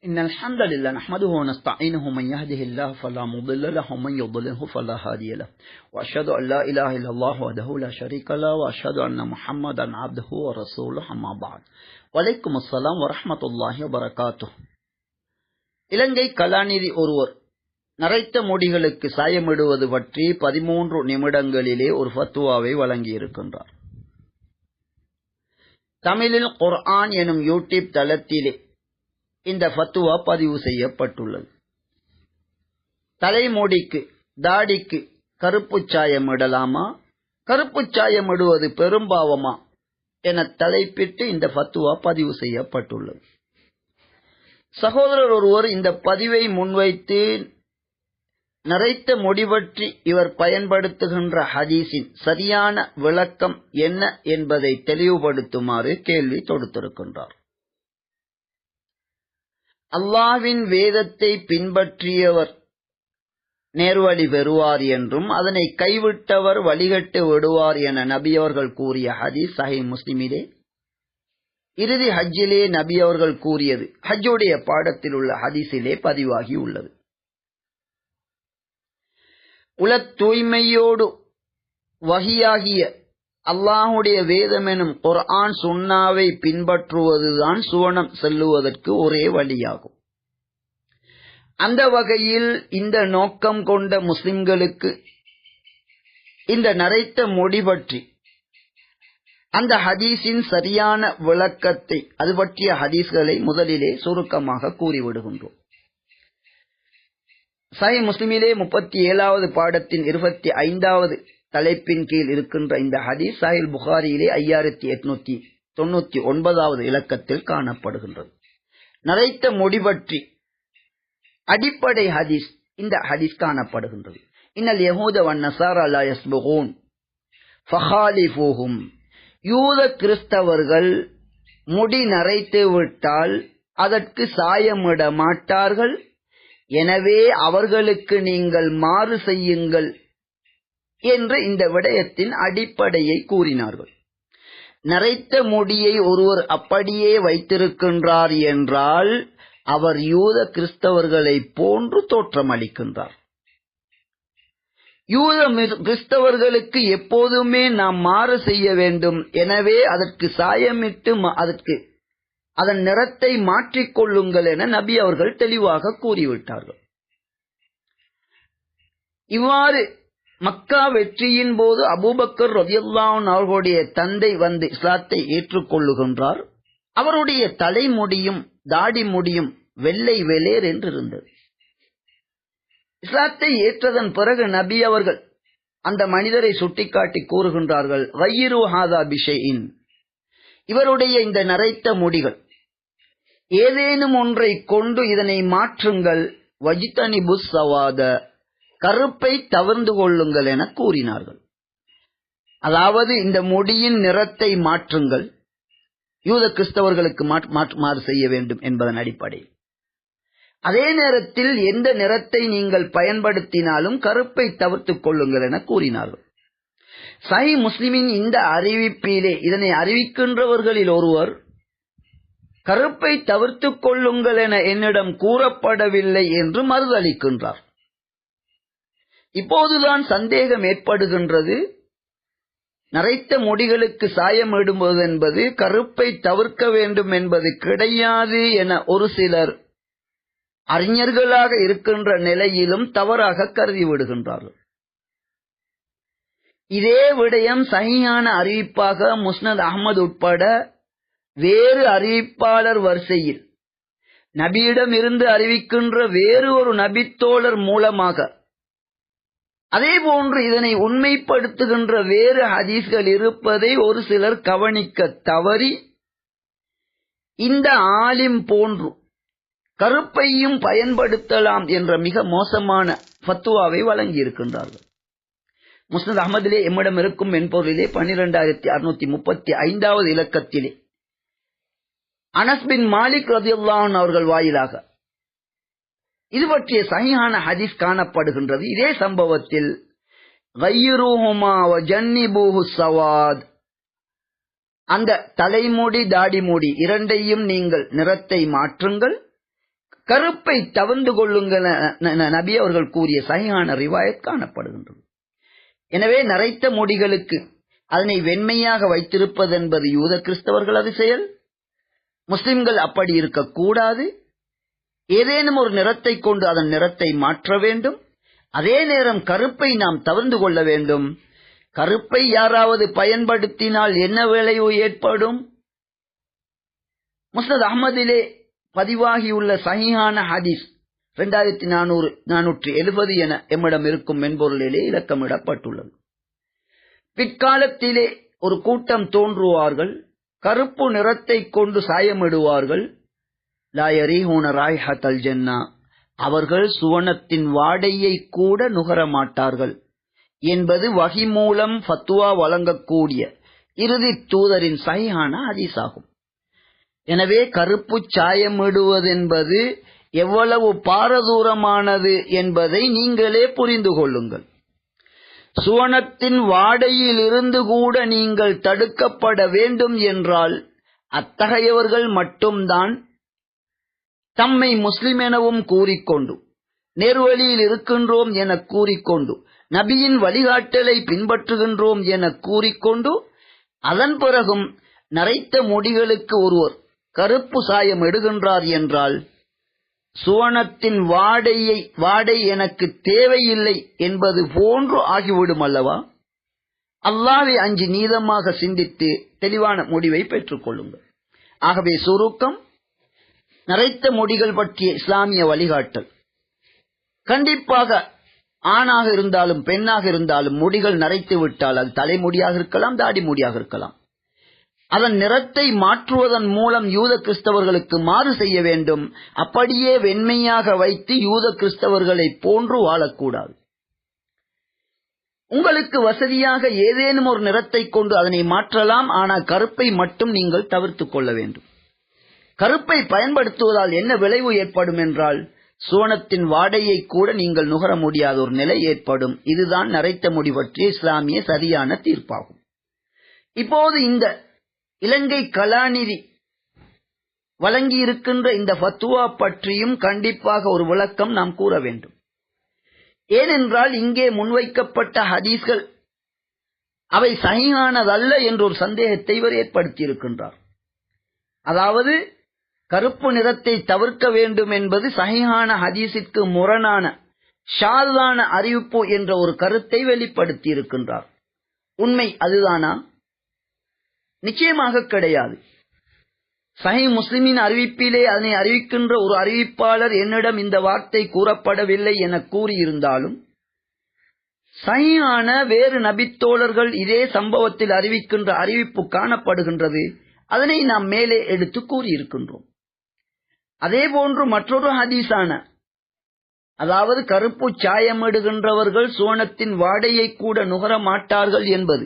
إن الحمد لله نحمده ونستعينه من يهده الله فلا مضل له ومن يضلله فلا هادي له وأشهد أن لا إله إلا الله وحده لا شريك له وأشهد أن محمدا عبده ورسوله أما بعد وعليكم السلام ورحمة الله وبركاته. இலங்கை கலாநிதி ஒருவர் நரைத்த முடிகளுக்கு சாயமிடுவது பற்றி 13 நிமிடங்களிலே ஒரு ஃபத்வாவை வழங்கியிருக்கின்றார். தமிழில் குர்ஆன் எனும் யூடியூப் தளத்திலே இந்த ஃபத்வா பதிவு செய்யப்பட்டுள்ளது. தலைமுடிக்கு தாடிக்கு கருப்பு சாயம் இடலாமா, கருப்பு சாயம் இடுவது பெரும்பாவமா என தலைப்பிட்டு இந்த ஃபத்வா பதிவு செய்யப்பட்டுள்ளது. சகோதரர் ஒருவர் இந்த பதிவை முன்வைத்து நரைத்த முடி பற்றி இவர் பயன்படுத்துகின்ற ஹதீஸின் சரியான விளக்கம் என்ன என்பதை தெளிவுபடுத்துமாறு கேள்வி தொடுத்திருக்கின்றார். அல்லாஹ்வின் வேதத்தை பின்பற்றியவர் நேர்வழி பெறுவார் என்றும் அதனை கைவிட்டவர் வழிகட்டு விடுவார் என நபி அவர்கள் கூறிய ஹதீஸ் சஹீஹ் முஸ்லிமிலே இறுதி ஹஜ்ஜிலே நபி அவர்கள் கூறியது ஹஜ்ஜுடைய பாடத்தில் உள்ள ஹதீஸிலே பதிவாகி உள்ளது. உல தூய்மையோடு வஹியாகிய அல்லாஹுடைய வேதம் எனும் குர்ஆன் சுன்னாவை பின்பற்றுவதுதான் சுவனம் செல்லுவதற்கு ஒரே வழியாகும். அந்த வகையில் இந்த நோக்கம் கொண்ட முஸ்லிம்களுக்கு இந்த நரைத்த முடி பற்றி அந்த ஹதீஸின் சரியான விளக்கத்தை அது பற்றிய ஹதீஸ்களை முதலிலே சுருக்கமாக கூறிவிடுகின்றோம். சஹீஹ் முஸ்லிமிலே 37வது பாடத்தின் 25வது தலைப்பின் கீழ் இருக்கின்ற இந்த ஹதீஸ் சஹீஹ் புகாரியிலே 5899வது இலக்கத்தில் காணப்படுகின்றது. நரைத்த முடி பற்றி அடிப்படை ஹதீஸ் இந்த ஹதீஸ் காணப்படுகின்றது. இன்னல் யஹூத வன் நஸாரா லா யஸ்புகூன் ஃபஹாலிஃபூஹும், யூத கிறிஸ்தவர்கள் முடி நரைத்து விட்டால் அதற்கு சாயமிட மாட்டார்கள், எனவே அவர்களுக்கு நீங்கள் மாறு செய்யுங்கள் என்று இந்த விடயத்தின் அடிப்படையை கூறினார்கள். நரைத்த முடியை ஒருவர் அப்படியே வைத்திருக்கின்றார் என்றால் அவர் யூத கிறிஸ்தவர்களை போன்று தோற்றமளிக்கின்றார். யூத கிறிஸ்தவர்களுக்கு எப்போதுமே நாம் மாறு செய்ய வேண்டும், எனவே அதற்கு சாயமிட்டு அதன் நிறத்தை மாற்றிக்கொள்ளுங்கள் என நபி அவர்கள் தெளிவாக கூறிவிட்டார்கள். இவ்வாறு மக்கா வெற்றியின் போது அபூபக்கர் ரலியல்லாஹு அன்ஹு அவர்களுடைய தந்தை வந்து இஸ்லாத்தை ஏற்றுக்கொள்ளுகின்றார். அவருடைய தலைமுடியும் தாடி முடியும் வெள்ளை வெளேர் என்று இருந்தது. இஸ்லாத்தை ஏற்றதன் பிறகு நபி அவர்கள் அந்த மனிதரை சுட்டிக்காட்டி கூறுகின்றார்கள், கையிரு ஹாதா பிஷைஇன், இவருடைய இந்த நரைத்த முடிகள் ஏதேனும் ஒன்றை கொண்டு இதனை மாற்றுங்கள், வஜ்தனிபுஸ் சவாத, கருப்பை தவிர்ந்து கொள்ளுங்கள் என கூறினார்கள். அதாவது இந்த முடியின் நிறத்தை மாற்றுங்கள், யூத கிறிஸ்தவர்களுக்கு மாறு செய்ய வேண்டும் என்பதன் அடிப்படையில். அதே நேரத்தில் எந்த நிறத்தை நீங்கள் பயன்படுத்தினாலும் கருப்பை தவிர்த்துக் கொள்ளுங்கள் என கூறினார்கள். சஹீஹ் முஸ்லிமின் இந்த அறிவிப்பிலே இதனை அறிவிக்கின்றவர்களில் ஒருவர், கருப்பை தவிர்த்துக் கொள்ளுங்கள் என என்னிடம் கூறப்படவில்லை என்று மறுதளிக்கின்றார். இப்போதுதான் சந்தேகம் ஏற்படுகின்றது. நரைத்த முடிகளுக்கு சாயம் இடுவது என்பது கருப்பை தவிர்க்க வேண்டும் என்பது கிடையாது என ஒரு சிலர் அறிஞர்களாக இருக்கின்ற நிலையிலும் தவறாக கருதி விடுகின்றார்கள். இதே விடயம் சஹீஹான அறிவிப்பாக முஸ்னத் அஹ்மத் உட்பட வேறு அறிவிப்பாளர் வரிசையில் நபியிடம் இருந்து அறிவிக்கின்ற வேறு ஒரு நபித்தோழர் மூலமாக, அதே போன்று இதனை உண்மைப்படுத்துகின்ற வேறு ஹதீஸ்கள் இருப்பதை ஒரு சிலர் கவனிக்க தவறி இந்த ஆலிம் போன்று கருப்பையும் பயன்படுத்தலாம் என்ற மிக மோசமான ஃபத்வாவை வழங்கி இருக்கின்றார்கள். முஸ்னத் அஹ்மதிலே எம்மிடம் இருக்கும் மென்பொருளிலே 12635வது இலக்கத்திலே அனஸ் பின் மாலிக் ரலியல்லாஹு அன்ஹு அவர்கள் வாயிலாக இது பற்றிய சஹீஹான ஹதீஸ் காணப்படுகின்றது. இதே சம்பவத்தில் கையிருஹுமா வஜன்னிபூஹு ஸவாத், அந்த தலைமுடி தாடிமுடி இரண்டையும் நீங்கள் நிறத்தை மாற்றுங்கள், கருப்பை தவிர்ந்து கொள்ளுங்கள் நபி அவர்கள் கூறிய சஹீஹான ரிவாயத் காணப்படுகின்றது. எனவே நரைத்த முடிகளுக்கு அதனை வெண்மையாக வைத்திருப்பது என்பது யூத கிறிஸ்தவர்களது செயல். முஸ்லிம்கள் அப்படி இருக்கக்கூடாது. ஏதேனும் ஒரு நிறத்தை கொண்டு அதன் நிறத்தை மாற்ற வேண்டும். அதே நேரம் கருப்பை நாம் தவிர்ந்து கொள்ள வேண்டும். கருப்பை யாராவது பயன்படுத்தினால் என்ன விளைவு ஏற்படும்? முஸ்னத் அஹ்மதிலே பதிவாகியுள்ள சஹீஹான ஹதீஸ் 2470 என எம்மிடம் இருக்கும் மென்பொருளிலே இலக்கமிடப்பட்டுள்ளது. பிற்காலத்திலே ஒரு கூட்டம் தோன்றுவார்கள், கருப்பு நிறத்தை கொண்டு சாயமிடுவார்கள். லா யரீஹூன ராயிஹத்தல் ஜன்னா, அவர்கள் சுவனத்தின் வாடையை கூட நுகர மாட்டார்கள் என்பது வஹி மூலம் ஃபத்வா வழங்கக்கூடிய இறுதி தூதரின் சஹீஹான ஹதீஸ் ஆகும். எனவே கருப்பு சாயமிடுவதென்பது எவ்வளவு பாரதூரமானது என்பதை நீங்களே புரிந்து கொள்ளுங்கள். சுவனத்தின் வாடையிலிருந்து கூட நீங்கள் தடுக்கப்பட வேண்டும் என்றால் அத்தகையவர்கள் மட்டும்தான் தம்மை முஸ்லிம் எனவும் கூறிக்கொண்டு, நேர்வழியில் இருக்கின்றோம் என கூறிக்கொண்டு, நபியின் வழிகாட்டலை பின்பற்றுகின்றோம் என கூறிக்கொண்டு, அதன் பிறகும் நரைத்த முடிகளுக்கு ஒருவர் கருப்பு சாயம் எடுகின்றார் என்றால் சுவனத்தின் வாடை எனக்கு தேவையில்லை என்பது போன்று ஆகிவிடும் அல்லவா? அல்லாஹ்வை அஞ்சி நீதமாக சிந்தித்து தெளிவான முடிவை பெற்றுக் கொள்ளுங்கள். ஆகவே சுருக்கம், நரைத்த முடிகள் பற்றிய இஸ்லாமிய வழிகாட்டல். கண்டிப்பாக ஆணாக இருந்தாலும் பெண்ணாக இருந்தாலும் முடிகள் நரைத்து விட்டால் அது தலைமுடியாக இருக்கலாம், தாடி முடியாக இருக்கலாம். அதன் நிறத்தை மாற்றுவதன் மூலம் யூத கிறிஸ்தவர்களுக்கு மாறு செய்ய வேண்டும். அப்படியே வெண்மையாக வைத்து யூத கிறிஸ்தவர்களை போன்று வாழக்கூடாது. உங்களுக்கு வசதியாக ஏதேனும் ஒரு நிறத்தை கொண்டு அதனை மாற்றலாம். ஆனால் கருப்பை மட்டும் நீங்கள் தவிர்த்துக் கொள்ள வேண்டும். கருப்பை பயன்படுத்துவதால் என்ன விளைவு ஏற்படும் என்றால் சுவனத்தின் வாடையை கூட நீங்கள் நுகர முடியாத ஒரு நிலை ஏற்படும். இதுதான் நரைத்த முடி பற்றிய இஸ்லாமிய சரியான தீர்ப்பாகும். இப்போது இந்த இலங்கை கலாநிதி வழங்கி இருக்கின்ற இந்த ஃபத்வா பற்றியும் கண்டிப்பாக ஒரு விளக்கம் நாம் கூற வேண்டும். ஏனென்றால் இங்கே முன்வைக்கப்பட்ட ஹதீஸ்கள் அவை சஹீஹானதல்ல என்ற ஒரு சந்தேகத்தை இவர் ஏற்படுத்தி இருக்கின்றார். அதாவது கருப்பு நிறத்தை தவிர்க்க வேண்டும் என்பது சஹீஹான ஹதீஸிற்கு முரணான ஷாதான அறிவிப்பு என்ற ஒரு கருத்தை வெளிப்படுத்தி இருக்கின்றார். உண்மை அதுதானா? நிச்சயமாக கிடையாது. சஹீஹ் முஸ்லிமின் அறிவிப்பிலே அதனை அறிவிக்கின்ற ஒரு அறிவிப்பாளர் என்னிடம் இந்த வார்த்தை கூறப்படவில்லை என கூறியிருந்தாலும் சஹீஹான வேறு நபித்தோழர்கள் இதே சம்பவத்தில் அறிவிக்கின்ற அறிவிப்பு காணப்படுகின்றது. அதனை நாம் மேலே எடுத்து கூறியிருக்கின்றோம். அதேபோன்று மற்றொரு ஹதீஸான, அதாவது கருப்பு சாயமிடுகின்றவர்கள் சுவனத்தின் வாடையை கூட நுகர மாட்டார்கள் என்பது,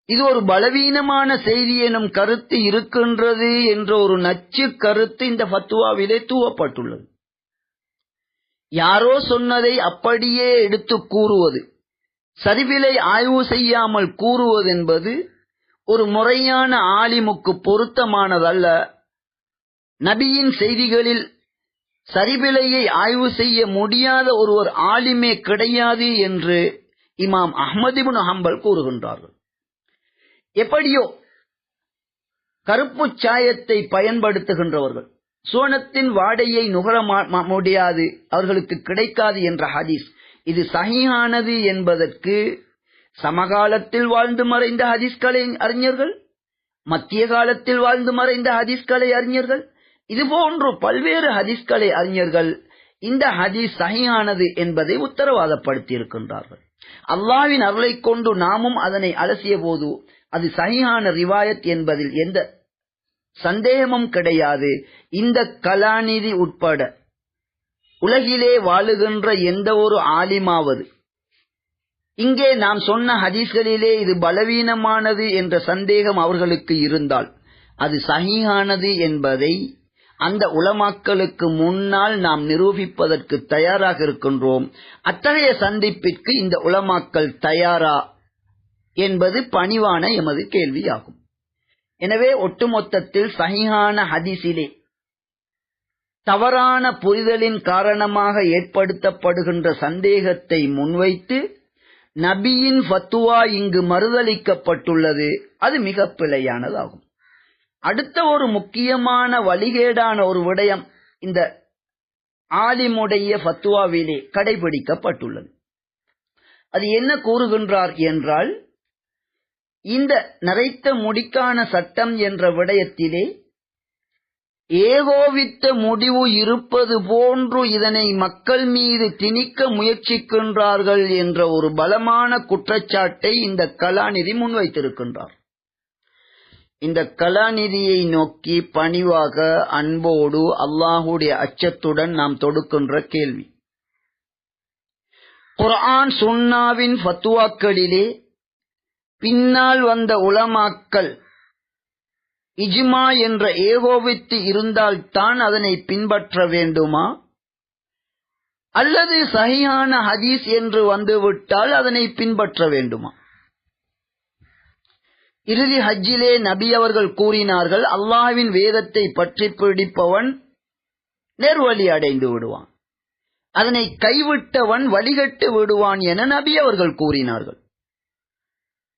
இது ஒரு பலவீனமான செய்தி எனும் கருத்து இருக்கின்றது என்ற ஒரு நச்சு கருத்து இந்த ஃபத்வாவிலே தூவப்பட்டுள்ளது. யாரோ சொன்னதை அப்படியே எடுத்து கூறுவது, சரிவிலை ஆய்வு செய்யாமல் கூறுவது என்பது ஒரு முறையான ஆலிமுக்கு பொருத்தமானதல்ல. நபியின் செய்திகளில் சரிவிலையை ஆய்வு செய்ய முடியாத ஒருவர் ஆலிமே கிடையாது என்று இமாம் அஹ்மத் இப்னு ஹம்பல் கூறுகின்றார்கள். எப்படியோ கருப்பு சாயத்தை பயன்படுத்துகின்றவர்கள் சுவனத்தின் வாடையை நுகர முடியாது, அவர்களுக்கு கிடைக்காது என்ற ஹதீஸ் இது சஹீஹானது என்பதற்கு சமகாலத்தில் வாழ்ந்து மறைந்த ஹதீஸ்களை அறிஞர்கள், மத்திய காலத்தில் வாழ்ந்து மறைந்த ஹதீஸ்களை அறிஞர்கள், இதுபோன்று பல்வேறு ஹதீஸ்களை அறிஞர்கள் இந்த ஹதீஸ் சஹீஹானது என்பதை உத்தரவாதப்படுத்தி இருக்கின்றார்கள். அல்லாஹ்வின் அருளை கொண்டு நாமும் அதனை அலசிய போது அது சஹீஹான ரிவாயத் என்பதில் எந்த சந்தேகமும் கிடையாது. இந்த கலாநிதி உட்பட உலகிலே வாழுகின்ற எந்த ஒரு ஆலிமாவது இங்கே நாம் சொன்ன ஹதீஸ்களிலே இது பலவீனமானது என்ற சந்தேகம் அவர்களுக்கு இருந்தால் அது சஹீஹானது என்பதை அந்த உலமாக்களுக்கு முன்னால் நாம் நிரூபிப்பதற்கு தயாராக இருக்கின்றோம். அத்தகைய சந்திப்பிற்கு இந்த உலமாக்கள் தயாரா என்பது பணிவான எமது கேள்வியாகும். எனவே ஒட்டுமொத்தத்தில் சஹீஹான ஹதீஸிலே தவறான புரிதலின் காரணமாக ஏற்படுத்தப்படுகின்ற சந்தேகத்தை முன்வைத்து நபியின் ஃபத்துவா இங்கு மறுதலிக்கப்பட்டுள்ளது. அது மிக பிழையானதாகும். அடுத்த ஒரு முக்கியமான வழிகேடான ஒரு விடயம் இந்த ஆலிமுடைய ஃபத்துவாவிலே கடைபிடிக்கப்பட்டுள்ளது. அது என்ன கூறுகின்றார் என்றால், இந்த நரைத்த முடிக்கான சட்டம் என்ற விடயத்திலே ஏகோபித்த முடிவு இருப்பது போன்று இதனை மக்கள் மீது திணிக்க முயற்சிக்கின்றார்கள் என்ற ஒரு பலமான குற்றச்சாட்டை இந்த கலாநிதி முன்வைத்திருக்கின்றார். இந்த கலாநிதியை நோக்கி பணிவாக, அன்போடு, அல்லாஹுடைய அச்சத்துடன் நாம் தொடுக்கின்ற கேள்வி, குர்ஆன் சுன்னாவின் ஃபத்வாக்களிலே பின்னால் வந்த உலமாக்கள் இஜ்மா என்ற ஏகோபித்து இருந்தால்தான் அதனை பின்பற்ற வேண்டுமா, அல்லது சஹீஹான ஹதீஸ் என்று வந்துவிட்டால் அதனை பின்பற்ற வேண்டுமா? இறுதி ஹஜ்ஜிலே நபி அவர்கள் கூறினார்கள், அல்லாஹ்வின் வேதத்தை பற்றி பிடிப்பவன் நேர்வழி அடைந்து விடுவான், அதனை கைவிட்டவன் வழிகட்டு விடுவான் என நபி அவர்கள் கூறினார்கள்.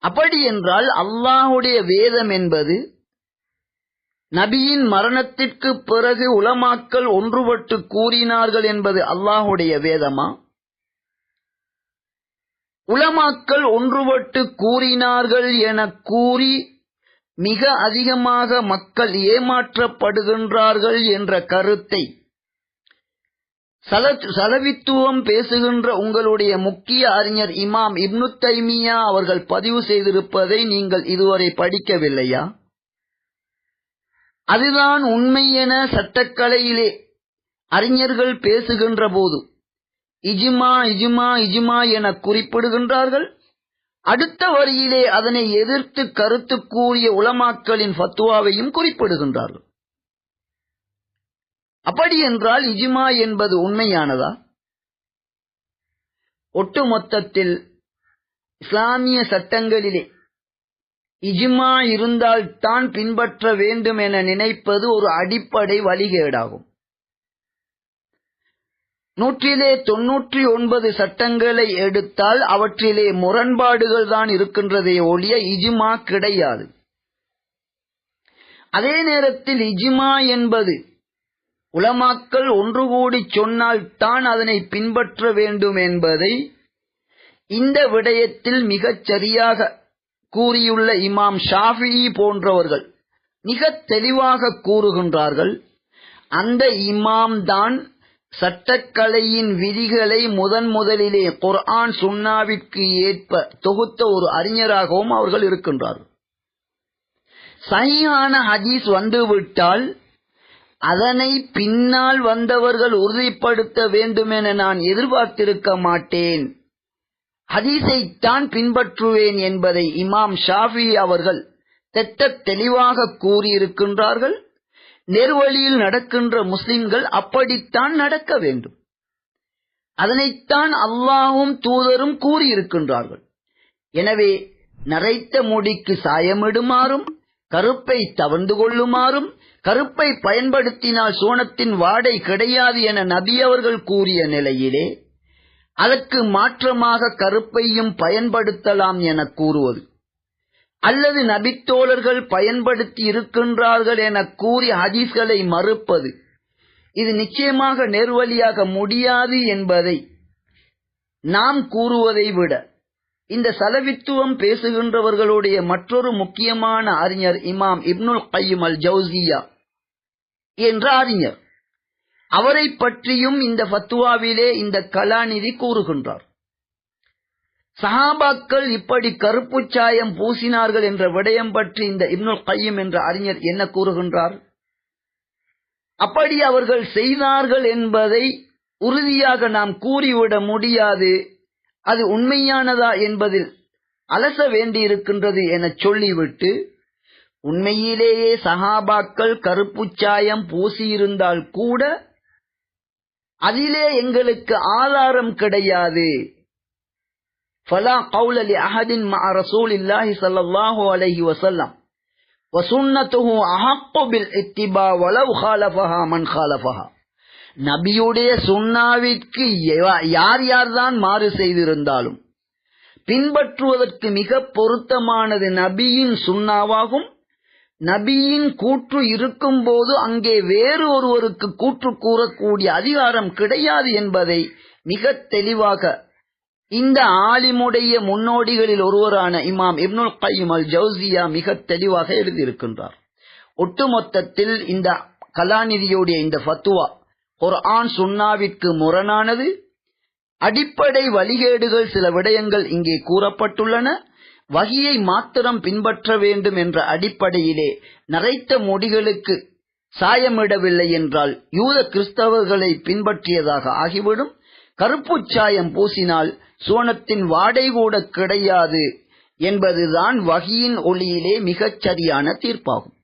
அப்படி என்றால் அல்லாஹுடைய வேதம் என்பது நபியின் மரணத்திற்கு பிறகு உலமாக்கள் ஒன்றுபட்டு கூறினார்கள் என்பது அல்லாஹுடைய வேதமா? உலமாக்கள் ஒன்றுபட்டு கூறினார்கள் என கூறி மிக அதிகமாக மக்கள் ஏமாற்றப்படுகின்றார்கள் என்ற கருத்தை சலவித்துவம் பேசுகின்ற உங்களுடைய முக்கிய அறிஞர் இமாம் இப்னு தைமியா அவர்கள் பதிவு செய்திருப்பதை நீங்கள் இதுவரை படிக்கவில்லையா? அதுதான் உண்மை என சட்டக்கலையிலே அறிஞர்கள் பேசுகின்ற போது இஜ்மா இஜ்மா இஜ்மா என குறிப்பிடுகின்றார்கள். அடுத்த வரியிலே அதனை எதிர்த்து கருத்து கூறிய உலமாக்களின் ஃபத்வாவையும் குறிப்பிடுகின்றார்கள். அப்படி என்றால் இஜ்மா என்பது உண்மையானதா? ஒட்டுமொத்தத்தில் இஸ்லாமிய சட்டங்களிலே இஜ்மா இருந்தால் தான் பின்பற்ற வேண்டும் என நினைப்பது ஒரு அடிப்படை வழிகேடாகும். 199 சட்டங்களை எடுத்தால் அவற்றிலே முரண்பாடுகள் தான் இருக்கின்றதே ஒழிய இஜ்மா கிடையாது. அதே நேரத்தில் இஜ்மா என்பது உலமாக்கள் ஒன்று கூடி சொன்னால் தான் அதனை பின்பற்ற வேண்டும் என்பதை இந்த விடயத்தில் மிகச் சரியாக கூறியுள்ள இமாம் ஷாஃபிஈ போன்றவர்கள் மிக தெளிவாக கூறுகின்றார்கள். அந்த இமாம் தான் சட்டக்கலையின் விதிகளை முதலிலே குர்ஆன் சுன்னாவிற்கு ஏற்ப தொகுத்த ஒரு அறிஞராகவும் அவர்கள் இருக்கின்றார்கள். சஹீஹான ஹதீஸ் வந்துவிட்டால் அதனை பின்னால் வந்தவர்கள் உறுதிப்படுத்த வேண்டும் என நான் எதிர்பார்த்திருக்க மாட்டேன், ஹதீஸைத்தான் பின்பற்றுவேன் என்பதை இமாம் ஷாஃபிஈ அவர்கள் திட்டத் தெளிவாக கூறியிருக்கின்றார்கள். நேர்வழியில் நடக்கின்ற முஸ்லிம்கள் அப்படித்தான் நடக்க வேண்டும். அதனைத்தான் அல்லாஹ்வும் தூதரும் கூறியிருக்கின்றார்கள். எனவே நரைத்த முடிக்கு சாயமிடுமாறும், கருப்பை தவழ்ந்து கொள்ளுமாறும், கருப்பை பயன்படுத்தினால் சோனத்தின் வாடை கிடையாது என நபி அவர்கள் கூறிய நிலையிலே அதற்கு மாற்றமாக கருப்பையும் பயன்படுத்தலாம் என கூறுவது, அல்லது நபித்தோழர்கள் பயன்படுத்தி இருக்கின்றார்கள் என கூறி ஹதீஸ்களை மறுப்பது, இது நிச்சயமாக நேர்வழியாக முடியாது என்பதை நாம் கூறுவதை விட இந்த சலவித்துவம் பேசுகின்றவர்களுடைய மற்றொரு முக்கியமான அறிஞர் இமாம் இப்னுல் கையிம் அல் ஜௌசியா என்ற அறிஞர், அவரை பற்றியும் இந்த ஃபத்வாவிலே இந்த கலாநிதி கூறுகின்றார். சஹாபாக்கள் இப்படி கருப்பு சாயம் பூசினார்கள் என்ற விடயம் பற்றி இந்த இப்னுல் கையிம் என்ற அறிஞர் என்ன கூறுகின்றார்? அப்படி அவர்கள் செய்தார்கள் என்பதை உறுதியாக நாம் கூறிவிட முடியாது, அது உண்மையானதா என்பதில் அலச வேண்டியிருக்கின்றது என சொல்லிவிட்டு, உண்மையிலேயே சஹாபாக்கள் கருப்பு சாயம் பூசியிருந்தால் கூட அதிலே எங்களுக்கு ஆதாரம் கிடையாது. ஃபலா கௌல லி அஹதின் மஅ ரசூலில்லாஹி ஸல்லல்லாஹு அலைஹி வஸல்லம் வ சுன்னத்துஹு அஹqqு பில் இத்திபா வலவ் காலஃபஹா மன் காலஃபஹா. நபியுடைய சுன்னாவிற்கு யார் யார்தான் மாறு செய்திருந்தாலும் பின்பற்றுவதற்கு மிக பொருத்தமானது நபியின் சுன்னாவாகும். நபியின் கூற்று இருக்கும் போது அங்கே வேறு ஒருவருக்கு கூற்று கூறக்கூடிய அதிகாரம் கிடையாது என்பதை மிக தெளிவாக இந்த ஆலிமுடைய முன்னோடிகளில் ஒருவரான இமாம் இப்னுல் கையிம் அல் ஜௌசியா மிக தெளிவாக எழுதியிருக்கின்றார். ஒட்டுமொத்தத்தில் இந்த கலாநிதியுடைய இந்த ஃபத்வா குர்ஆன் சுன்னாவிற்கு முரணானது. அடிப்படை வழிகேடுகள் சில விடயங்கள் இங்கே கூறப்பட்டுள்ளன. வஹியை மாத்திரம் பின்பற்ற வேண்டும் என்ற அடிப்படையிலே நரைத்த முடிகளுக்கு சாயமிடவில்லை என்றால் யூத கிறிஸ்தவர்களை பின்பற்றியதாக ஆகிவிடும். கருப்பு சாயம் பூசினால் சுவனத்தின் வாடை கூட கிடையாது என்பதுதான் வஹியின் ஒளியிலே மிகச் சரியான தீர்ப்பாகும்.